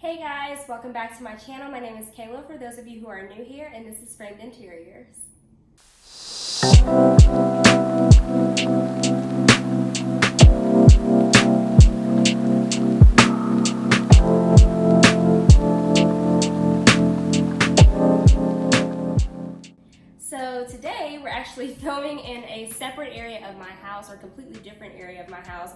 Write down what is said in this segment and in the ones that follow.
Hey guys, welcome back to my channel. My name is Kayla for those of you who are new here, and this is Framed Interiors. So today we're actually filming in a separate area of my house, or a completely different area of my house,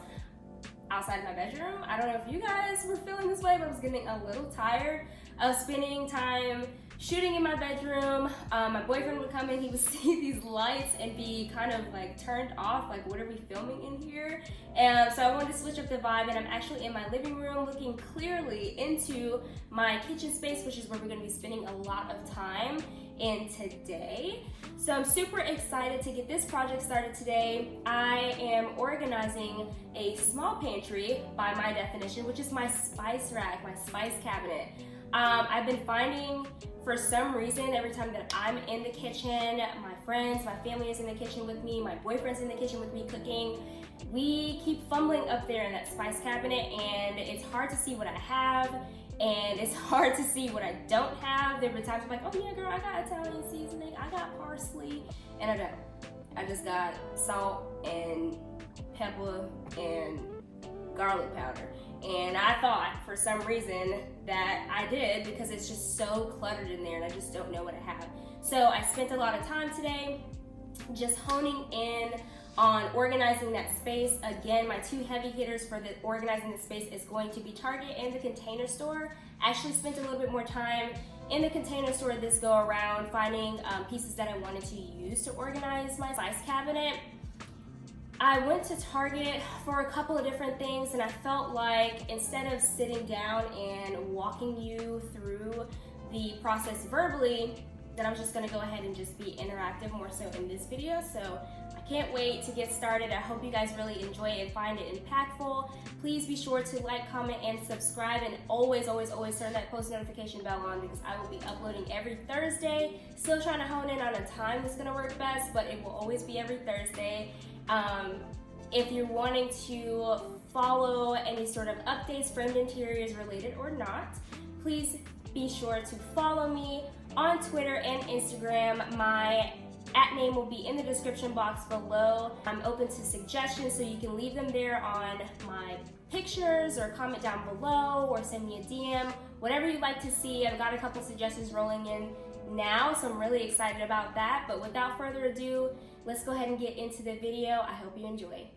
outside my bedroom. I don't know if you guys were feeling this way, but I was getting a little tired of spending time shooting in my bedroom. My boyfriend would come in, he would see these lights and be kind of like turned off, like what are we filming in here? And so I wanted to switch up the vibe, and I'm actually in my living room looking clearly into my kitchen space, which is where we're gonna be spending a lot of time in today. So I'm super excited to get this project started today. I am organizing a small pantry by my definition, which is my spice rack, my spice cabinet. I've been finding, for some reason, every time that I'm in the kitchen, my friends, my family is in the kitchen with me, my boyfriend's in the kitchen with me cooking, we keep fumbling up there in that spice cabinet, and it's hard to see what I have, and it's hard to see what I don't have. There have been times I'm like, oh yeah girl, I got Italian seasoning, I got parsley, and I don't. I just got salt and pepper and garlic powder. And I thought for some reason that I did, because it's just so cluttered in there and I just don't know what I have. So I spent a lot of time today just honing in on organizing that space. Again, my two heavy hitters for the organizing the space is going to be Target and the Container Store. I actually spent a little bit more time in the Container Store this go around, finding pieces that I wanted to use to organize my spice cabinet. I went to Target for a couple of different things, and I felt like instead of sitting down and walking you through the process verbally, that I was just gonna go ahead and just be interactive more so in this video. So I can't wait to get started. I hope you guys really enjoy it and find it impactful. Please be sure to like, comment, and subscribe, and always turn that post notification bell on, because I will be uploading every Thursday. Still trying to hone in on a time that's gonna work best, but it will always be every Thursday. If you're wanting to follow any sort of updates, Framed Interiors related or not, please be sure to follow me on Twitter and Instagram. My @name will be in the description box below. I'm open to suggestions, so you can leave them there on my pictures, or comment down below, or send me a DM, whatever you'd like to see. I've got a couple suggestions rolling in now, so I'm really excited about that. But without further ado, let's go ahead and get into the video. I hope you enjoy.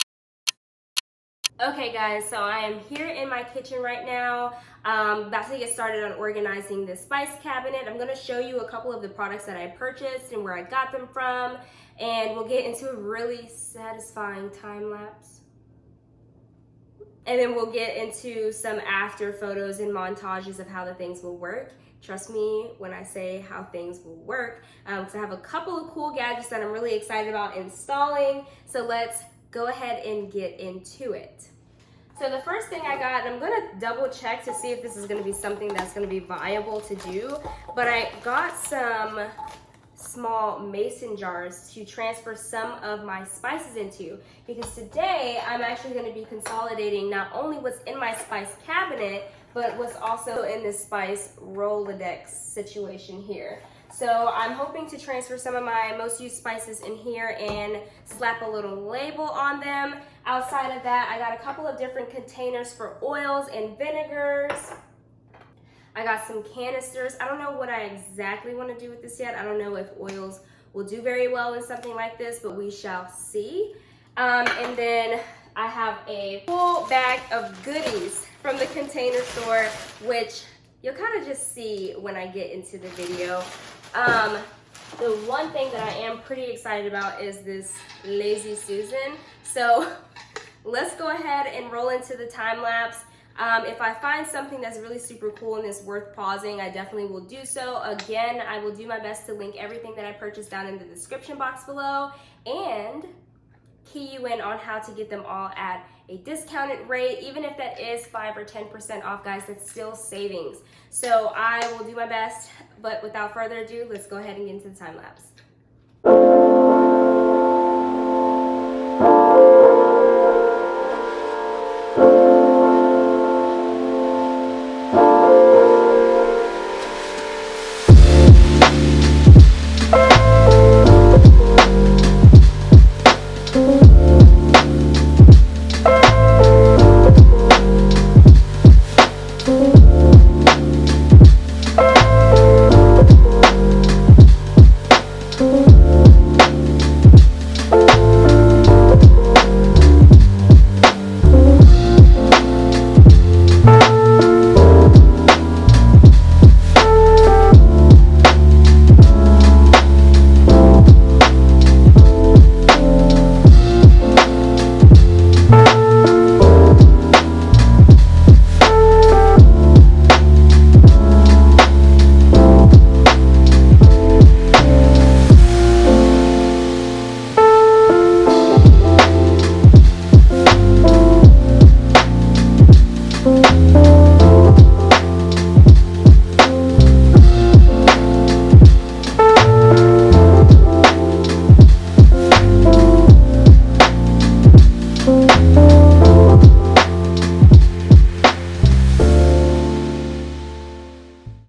Okay guys, so I am here in my kitchen right now, about to get started on organizing this spice cabinet. I'm gonna show you a couple of the products that I purchased and where I got them from, and we'll get into a really satisfying time lapse. And then we'll get into some after photos and montages of how the things will work. Trust me when I say how things will work. So I have a couple of cool gadgets that I'm really excited about installing. So let's go ahead and get into it. So the first thing I got, and I'm gonna double check to see if this is gonna be something that's gonna be viable to do, but I got some small mason jars to transfer some of my spices into, because today I'm actually going to be consolidating not only what's in my spice cabinet, but what's also in this spice Rolodex situation here. So I'm hoping to transfer some of my most used spices in here and slap a little label on them. Outside of that, I got a couple of different containers for oils and vinegars. I got some canisters. I don't know what I exactly want to do with this yet. I don't know if oils will do very well in something like this, but we shall see. And then I have a full bag of goodies from the Container Store, which you'll kind of just see when I get into the video. The one thing that I am pretty excited about is this Lazy Susan. So let's go ahead and roll into the time lapse. If I find something that's really super cool and is worth pausing, I definitely will do so. Again, I will do my best to link everything that I purchased down in the description box below, and key you in on how to get them all at a discounted rate. Even if that is 5 or 10% off, guys, that's still savings. So I will do my best, but without further ado, let's go ahead and get into the time lapse.